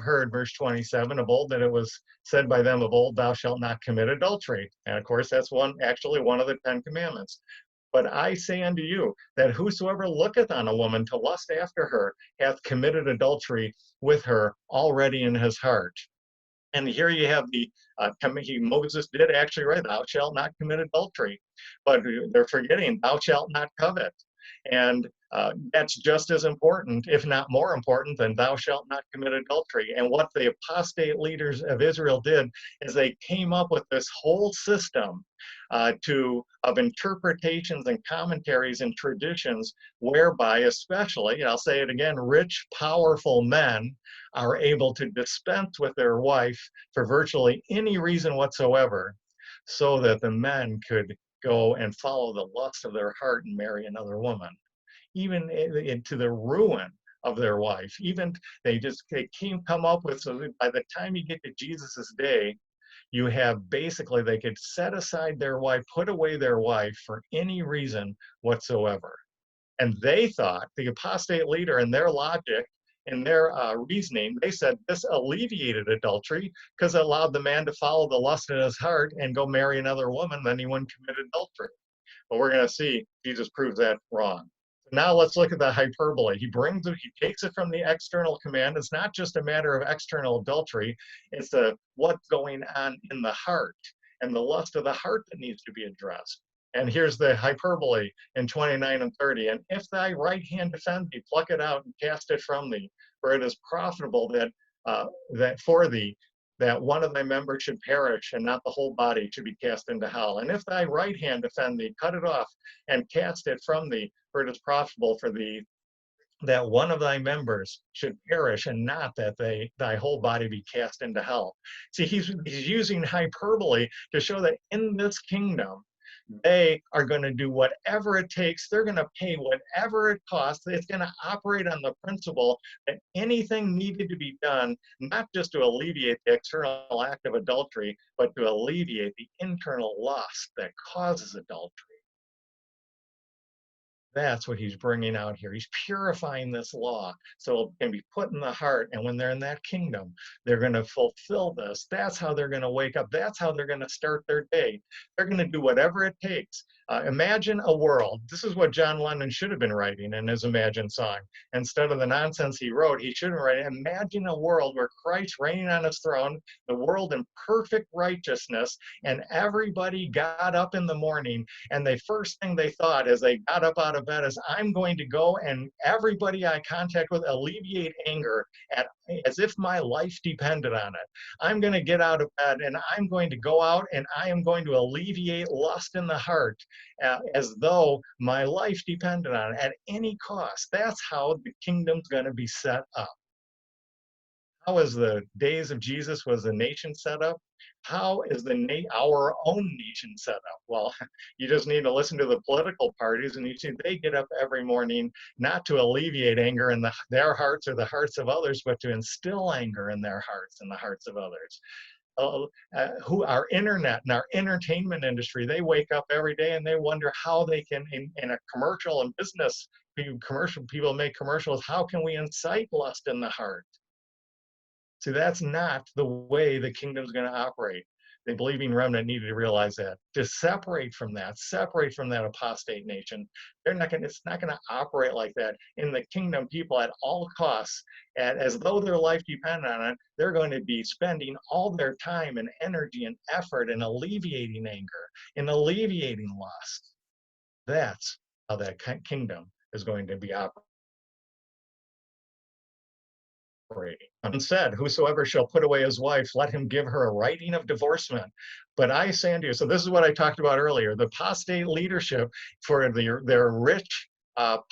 heard, verse 27, of old that it was said by them of old, thou shalt not commit adultery. And of course, that's actually one of the 10 commandments. But I say unto you that whosoever looketh on a woman to lust after her hath committed adultery with her already in his heart. And here you have Moses did actually write, thou shalt not commit adultery. But they're forgetting, thou shalt not covet. And that's just as important, if not more important, than thou shalt not commit adultery. And what the apostate leaders of Israel did is they came up with this whole system of interpretations and commentaries and traditions whereby, especially, I'll say it again, rich, powerful men are able to dispense with their wife for virtually any reason whatsoever, so that the men could go and follow the lust of their heart and marry another woman, even to the ruin of their wife. Even they come up with, so that by the time you get to Jesus's day, you have basically, they could set aside their wife, put away their wife for any reason whatsoever. And they thought, the apostate leader, in their logic, in their reasoning, they said this alleviated adultery because it allowed the man to follow the lust in his heart and go marry another woman, then he wouldn't commit adultery. But we're going to see Jesus proves that wrong. Now let's look at the hyperbole. He brings it, he takes it from the external command. It's not just a matter of external adultery, it's what's going on in the heart and the lust of the heart that needs to be addressed. And here's the hyperbole in 29 and 30. And if thy right hand offend thee, pluck it out and cast it from thee, for it is profitable that for thee that one of thy members should perish, and not the whole body should be cast into hell. And if thy right hand offend thee, cut it off and cast it from thee, for it is profitable for thee that one of thy members should perish, and not that thy whole body be cast into hell. See, he's using hyperbole to show that in this kingdom, they are going to do whatever it takes. They're going to pay whatever it costs. It's going to operate on the principle that anything needed to be done, not just to alleviate the external act of adultery, but to alleviate the internal lust that causes adultery. That's what he's bringing out here. He's purifying this law so it can be put in the heart. And when they're in that kingdom, they're going to fulfill this. That's how they're going to wake up. That's how they're going to start their day. They're going to do whatever it takes. Imagine a world. This is what John Lennon should have been writing in his Imagine song. Instead of the nonsense he wrote, he should have written, imagine a world where Christ reigning on his throne, the world in perfect righteousness, and everybody got up in the morning, and the first thing they thought as they got up out of bed is, I'm going to go and everybody I contact with alleviate anger as if my life depended on it. I'm going to get out of bed and I'm going to go out and I am going to alleviate lust in the heart as though my life depended on it at any cost. That's how the kingdom's going to be set up. How is the days of Jesus was the nation set up? How is our own nation set up? Well, you just need to listen to the political parties, and you see they get up every morning not to alleviate anger in their hearts or the hearts of others, but to instill anger in their hearts and the hearts of others. Who our internet and our entertainment industry, they wake up every day and they wonder how they can, in a commercial and business, commercial people make commercials, how can we incite lust in the heart? See, that's not the way the kingdom's going to operate. The believing remnant needed to realize that. To separate from that apostate nation, it's not going to operate like that. In the kingdom, people at all costs, and as though their life depended on it, they're going to be spending all their time and energy and effort in alleviating anger, in alleviating lust. That's how that kingdom is going to be operating. Said, whosoever shall put away his wife, let him give her a writing of divorcement. But I say unto you, so this is what I talked about earlier, the apostate leadership for their rich,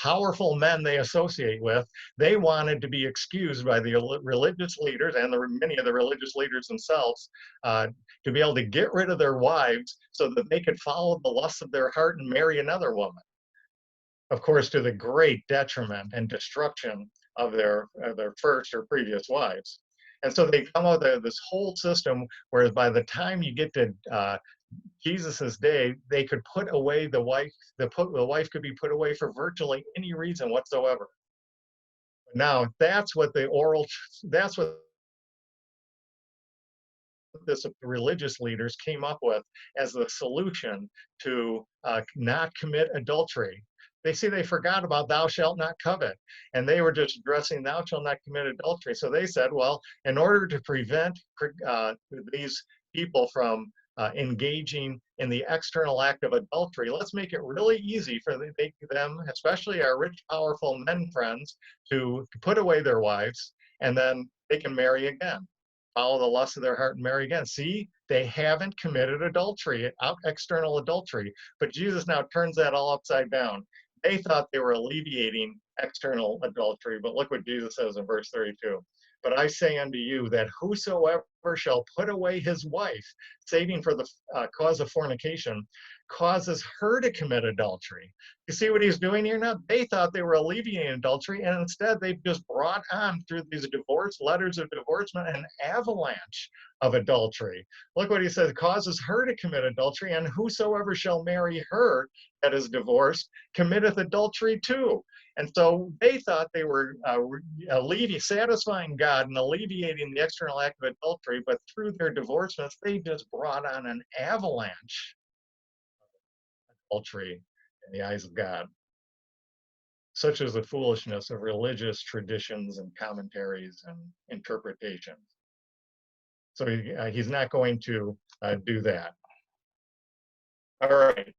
powerful men they associate with, they wanted to be excused by the religious leaders and many of the religious leaders themselves to be able to get rid of their wives so that they could follow the lusts of their heart and marry another woman. Of course, to the great detriment and destruction of their first or previous wives. And so they come out with this whole system, whereas by the time you get to Jesus's day, they could put away the wife, the wife could be put away for virtually any reason whatsoever. Now, that's what the religious leaders came up with as the solution to not commit adultery. They forgot about thou shalt not covet, and they were just addressing thou shalt not commit adultery. So they said, well, in order to prevent these people from engaging in the external act of adultery, let's make it really easy for them, especially our rich, powerful men friends, to put away their wives, and then they can marry again. Follow the lust of their heart and marry again. See, they haven't committed adultery, external adultery. But Jesus now turns that all upside down. They thought they were alleviating external adultery, but look what Jesus says in verse 32. But I say unto you that whosoever shall put away his wife, saving for the cause of fornication, causes her to commit adultery. You see what he's doing here now? They thought they were alleviating adultery, and instead they've just brought on, through these letters of divorcement, an avalanche of adultery. Look what he says, causes her to commit adultery, and whosoever shall marry her that is divorced committeth adultery too. And so they thought they were satisfying God and alleviating the external act of adultery, but through their divorcements, they just brought on an avalanche of adultery in the eyes of God. Such is the foolishness of religious traditions and commentaries and interpretations. So he's not going to do that. All right.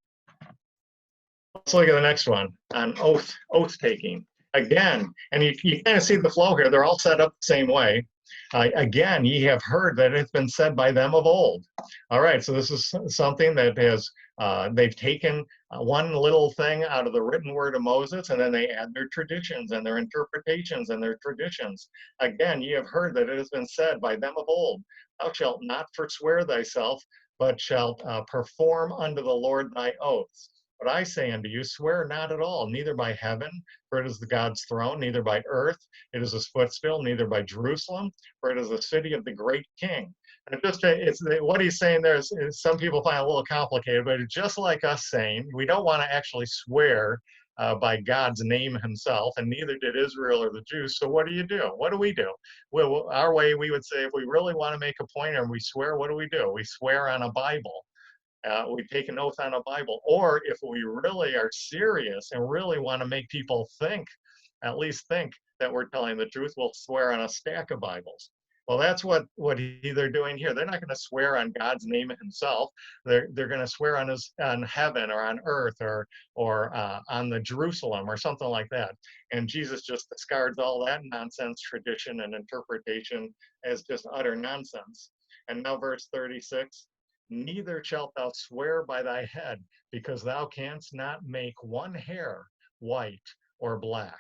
Let's look at the next one on oath taking. Again, and you kind of see the flow here. They're all set up the same way. Again, ye have heard that it's been said by them of old. All right, so this is something that has, they've taken one little thing out of the written word of Moses, and then they add their traditions and their interpretations and their traditions. Again, ye have heard that it has been said by them of old, thou shalt not forswear thyself, but shalt perform unto the Lord thy oaths. But I say unto you, swear not at all, neither by heaven, for it is the God's throne, neither by earth, it is his footstool, neither by Jerusalem, for it is the city of the great king. And it's what he's saying there is some people find it a little complicated, but it's just like us saying we don't want to actually swear by God's name himself, and neither did Israel or the Jews. So what do? What do we do? Well, our way, we would say if we really want to make a point and we swear, what do? We swear on a Bible. We take an oath on a Bible. Or if we really are serious and really want to make people think, at least think that we're telling the truth, we'll swear on a stack of Bibles. Well, that's what they're doing here. They're not going to swear on God's name himself. They're going to swear on heaven or on earth or on the Jerusalem or something like that. And Jesus just discards all that nonsense, tradition, and interpretation as just utter nonsense. And now verse 36. Neither shalt thou swear by thy head, because thou canst not make one hair white or black.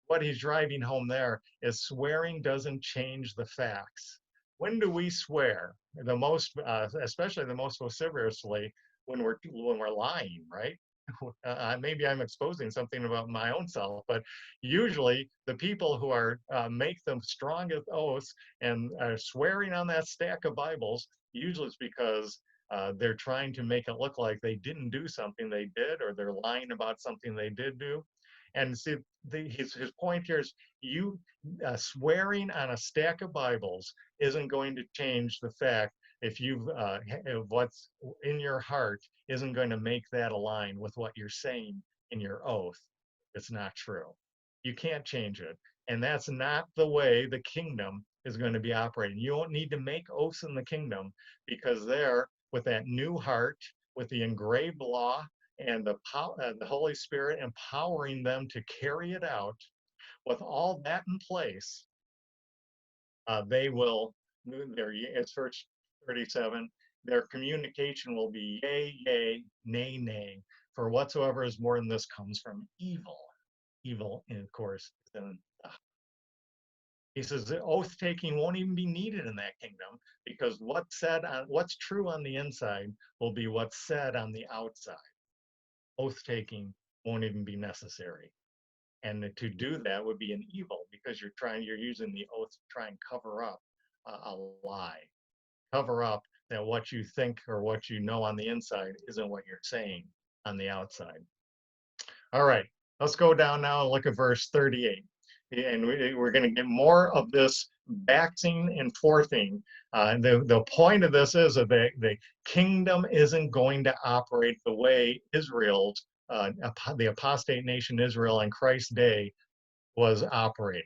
What he's driving home there is swearing doesn't change the facts. When do we swear? The most, especially the most vociferously, when we're lying, right? Maybe I'm exposing something about my own self, but usually the people who are make the strongest oaths and are swearing on that stack of Bibles, usually it's because they're trying to make it look like they didn't do something they did, or they're lying about something they did do. And see, his point here is you swearing on a stack of Bibles isn't going to change the fact if what's in your heart isn't going to make that align with what you're saying in your oath. It's not true. You can't change it. And that's not the way the kingdom is going to be operating. You don't need to make oaths in the kingdom, because there, with that new heart, with the engraved law, and the Holy Spirit empowering them to carry it out, with all that in place, they will, it's verse 37, their communication will be yea, yea, nay, nay, for whatsoever is more than this comes from evil. Evil, and of course, he says the oath taking won't even be needed in that kingdom, because what's true on the inside will be what's said on the outside. Oath taking won't even be necessary. And to do that would be an evil, because you're using the oath to try and cover up a lie. Cover up that what you think or what you know on the inside isn't what you're saying on the outside. All right, let's go down now and look at verse 38. And we're going to get more of this backing and forthing. The point of this is that the kingdom isn't going to operate the way Israel's, the apostate nation Israel in Christ's day was operating.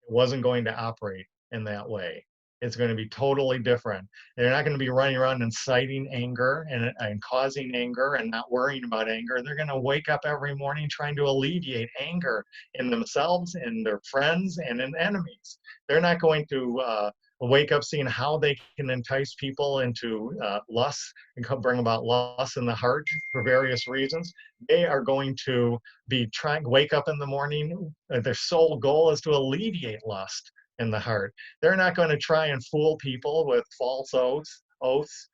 It wasn't going to operate in that way. It's going to be totally different. They're not going to be running around inciting anger and causing anger and not worrying about anger. They're going to wake up every morning trying to alleviate anger in themselves, in their friends, and in enemies. They're not going to wake up seeing how they can entice people into lust and bring about lust in the heart for various reasons. They are going to be wake up in the morning. Their sole goal is to alleviate lust in the heart. They're not going to try and fool people with false oaths.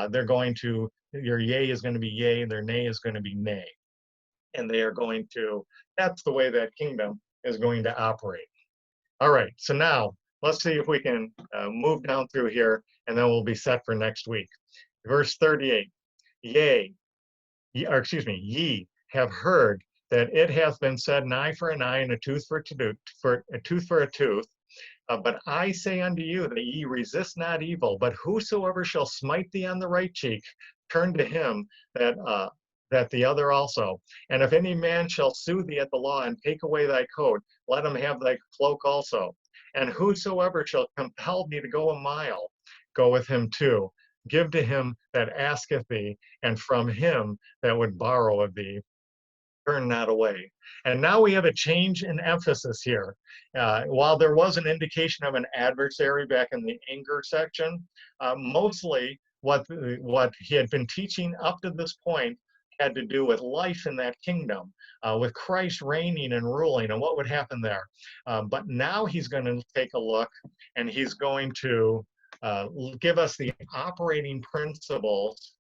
They're going to, your yea is going to be yea, and their nay is going to be nay. And they are going to, that's the way that kingdom is going to operate. All right, so now let's see if we can move down through here, and then we'll be set for next week. Verse 38, ye have heard that it hath been said, an eye for an eye and a tooth for a tooth. But I say unto you that ye resist not evil, but whosoever shall smite thee on the right cheek, turn to him that that the other also. And if any man shall sue thee at the law and take away thy coat, let him have thy cloak also. And whosoever shall compel thee to go a mile, go with him too. Give to him that asketh thee, and from him that would borrow of thee, turn not away. And now we have a change in emphasis here. While there was an indication of an adversary back in the anger section, mostly what he had been teaching up to this point had to do with life in that kingdom, with Christ reigning and ruling and what would happen there. But now he's going to take a look, and he's going to give us the operating principles,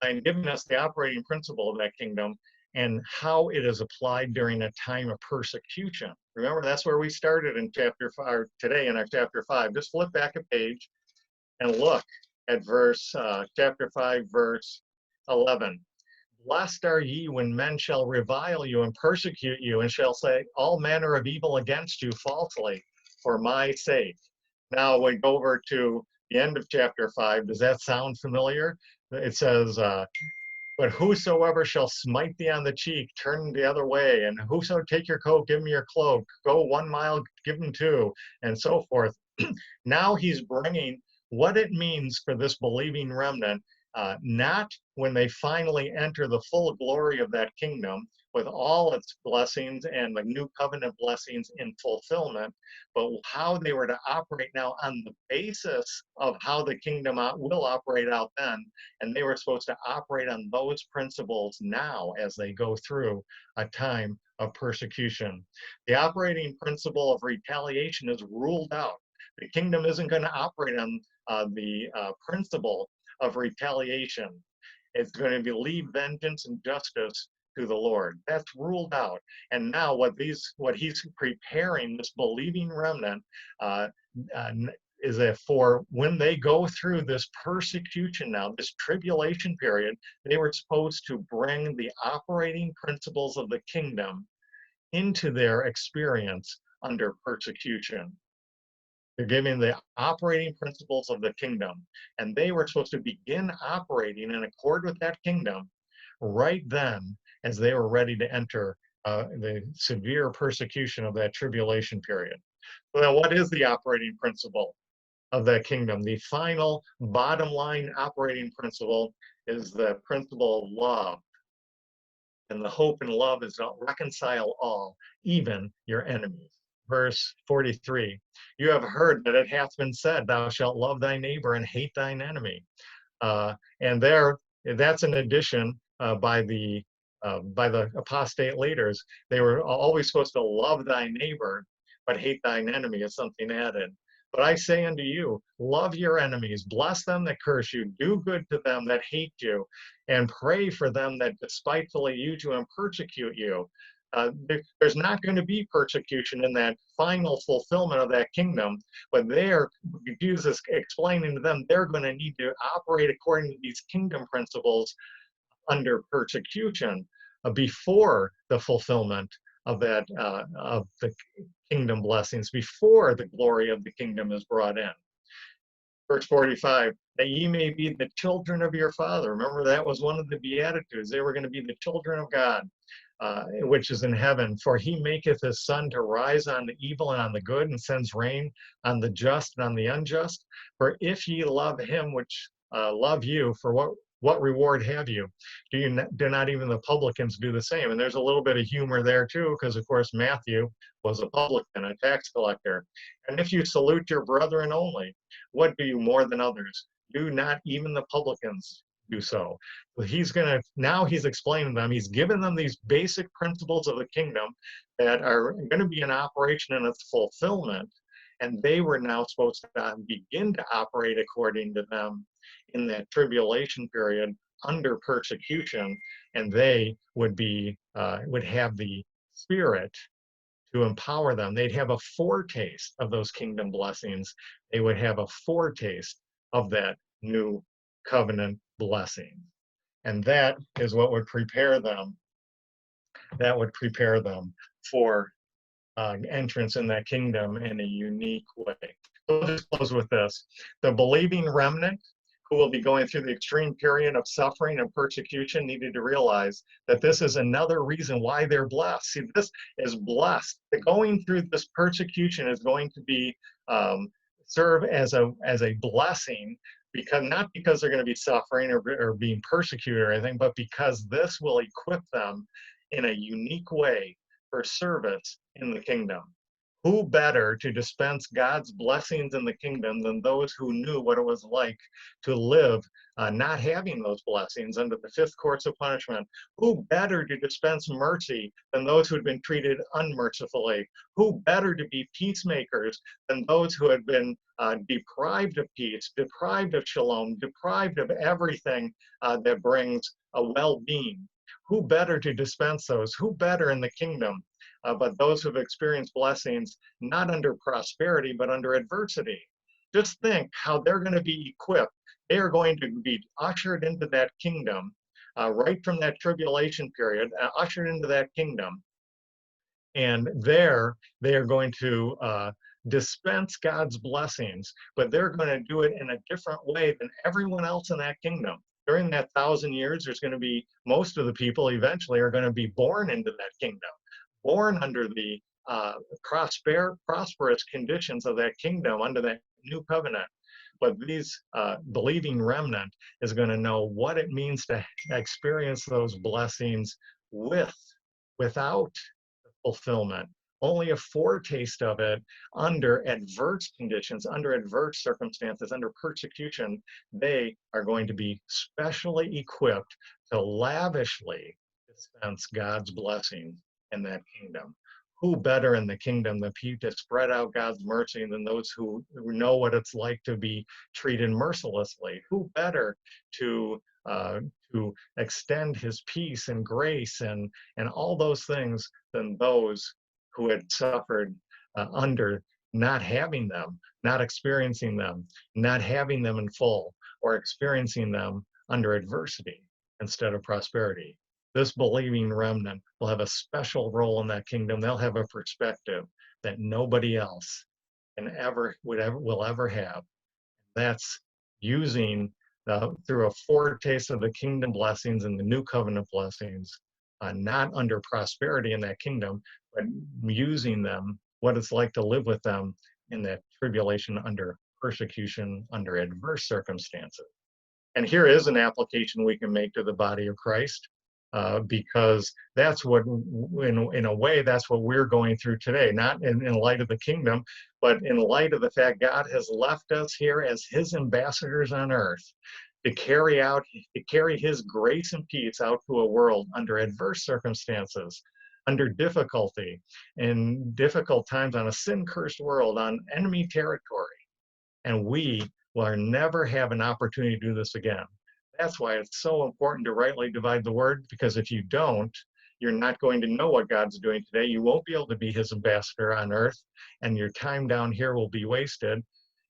and giving us the operating principle of that kingdom and how it is applied during a time of persecution. Remember, that's where we started in chapter 5 today, in our chapter 5. Just flip back a page and look at chapter 5, verse 11. Blessed are ye when men shall revile you and persecute you, and shall say all manner of evil against you falsely for my sake. Now we go over to the end of chapter 5. Does that sound familiar? It says, but whosoever shall smite thee on the cheek, turn the other way, and whoso take your coat, give him your cloak, go 1 mile, give him 2, and so forth. Now he's bringing what it means for this believing remnant, not when they finally enter the full glory of that kingdom with all its blessings and the new covenant blessings in fulfillment, but how they were to operate now on the basis of how the kingdom will operate out then. And they were supposed to operate on those principles now as they go through a time of persecution. The operating principle of retaliation is ruled out. The kingdom isn't going to operate on the principle of retaliation. It's going to be leave vengeance and justice to the Lord. That's ruled out. And now what he's preparing this believing remnant is that for when they go through this persecution now, this tribulation period, they were supposed to bring the operating principles of the kingdom into their experience under persecution. They're giving the operating principles of the kingdom, and they were supposed to begin operating in accord with that kingdom right then as they were ready to enter the severe persecution of that tribulation period. So now what is the operating principle of that kingdom? The final bottom line operating principle is the principle of love. And the hope and love is to reconcile all, even your enemies. Verse 43, you have heard that it hath been said, thou shalt love thy neighbor and hate thine enemy. And that's an addition by the apostate leaders. They were always supposed to love thy neighbor, but hate thine enemy is something added. But I say unto you, love your enemies, bless them that curse you, do good to them that hate you, and pray for them that despitefully use you and persecute you. There's not going to be persecution in that final fulfillment of that kingdom, but Jesus is explaining to them they're going to need to operate according to these kingdom principles under persecution before the fulfillment of that of the kingdom blessings, before the glory of the kingdom is brought in. Verse 45, that ye may be the children of your Father. Remember, that was one of the Beatitudes. They were going to be the children of God, which is in heaven. For he maketh his sun to rise on the evil and on the good, and sends rain on the just and on the unjust. For if ye love him which love you, for what reward have you? Do not even the publicans do the same? And there's a little bit of humor there too, because of course Matthew was a publican, a tax collector. And if you salute your brethren only, what do you more than others? Do not even the publicans do so? Now he's explaining them, he's given them these basic principles of the kingdom that are going to be in operation in its fulfillment, and they were now supposed to begin to operate according to them in that tribulation period under persecution, and they would have the Spirit to empower them. They'd have a foretaste of those kingdom blessings. They would have a foretaste of that new covenant blessing. And that is what would prepare them. That would prepare them for entrance in that kingdom in a unique way. So we'll just close with this. The believing remnant who will be going through the extreme period of suffering and persecution needed to realize that this is another reason why they're blessed. See, this is blessed. The going through this persecution is going to be serve as a blessing, because not because they're going to be suffering or being persecuted or anything, but because this will equip them in a unique way for service in the kingdom. Who better to dispense God's blessings in the kingdom than those who knew what it was like to live not having those blessings under the fifth course of punishment? Who better to dispense mercy than those who had been treated unmercifully? Who better to be peacemakers than those who had been deprived of peace, deprived of shalom, deprived of everything that brings a well-being? Who better to dispense those? Who better in the kingdom? But those who have experienced blessings, not under prosperity, but under adversity. Just think how they're going to be equipped. They are going to be ushered into that kingdom right from that tribulation period, ushered into that kingdom. And there they are going to dispense God's blessings, but they're going to do it in a different way than everyone else in that kingdom. During that 1,000 years, there's going to be, most of the people eventually are going to be born into that kingdom, born under the prosperous conditions of that kingdom, under that new covenant. But these believing remnant is going to know what it means to experience those blessings without fulfillment, only a foretaste of it under adverse conditions, under adverse circumstances, under persecution. They are going to be specially equipped to lavishly dispense God's blessings in that kingdom. Who better in the kingdom than to spread out God's mercy than those who know what it's like to be treated mercilessly? Who better to extend his peace and grace and all those things than those who had suffered under not having them, not experiencing them, not having them in full, or experiencing them under adversity instead of prosperity? This believing remnant will have a special role in that kingdom. They'll have a perspective that nobody else will ever have. That's using through a foretaste of the kingdom blessings and the new covenant blessings, not under prosperity in that kingdom, but using them, what it's like to live with them in that tribulation, under persecution, under adverse circumstances. And here is an application we can make to the body of Christ, because that's what, in a way, that's what we're going through today, not in light of the kingdom, but in light of the fact God has left us here as his ambassadors on earth to carry his grace and peace out to a world under adverse circumstances, under difficulty, in difficult times, on a sin-cursed world, on enemy territory. And we will never have an opportunity to do this again. That's why it's so important to rightly divide the word, because if you don't, you're not going to know what God's doing today. You won't be able to be his ambassador on earth, and your time down here will be wasted.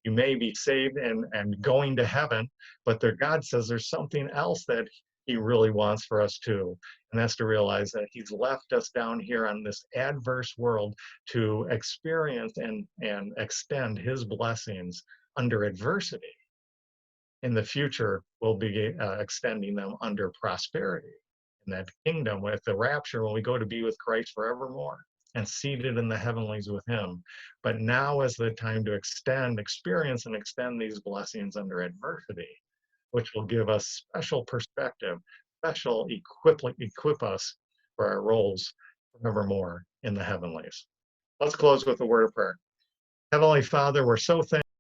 You may be saved and going to heaven, but God says there's something else that he really wants for us too. And that's to realize that he's left us down here on this adverse world to experience and extend his blessings under adversity. In the future, we'll be extending them under prosperity in that kingdom with the rapture, when we go to be with Christ forevermore and seated in the heavenlies with him. But now is the time to experience and extend these blessings under adversity, which will give us special perspective, special equip us for our roles forevermore in the heavenlies. Let's close with a word of prayer. Heavenly Father, we're so thankful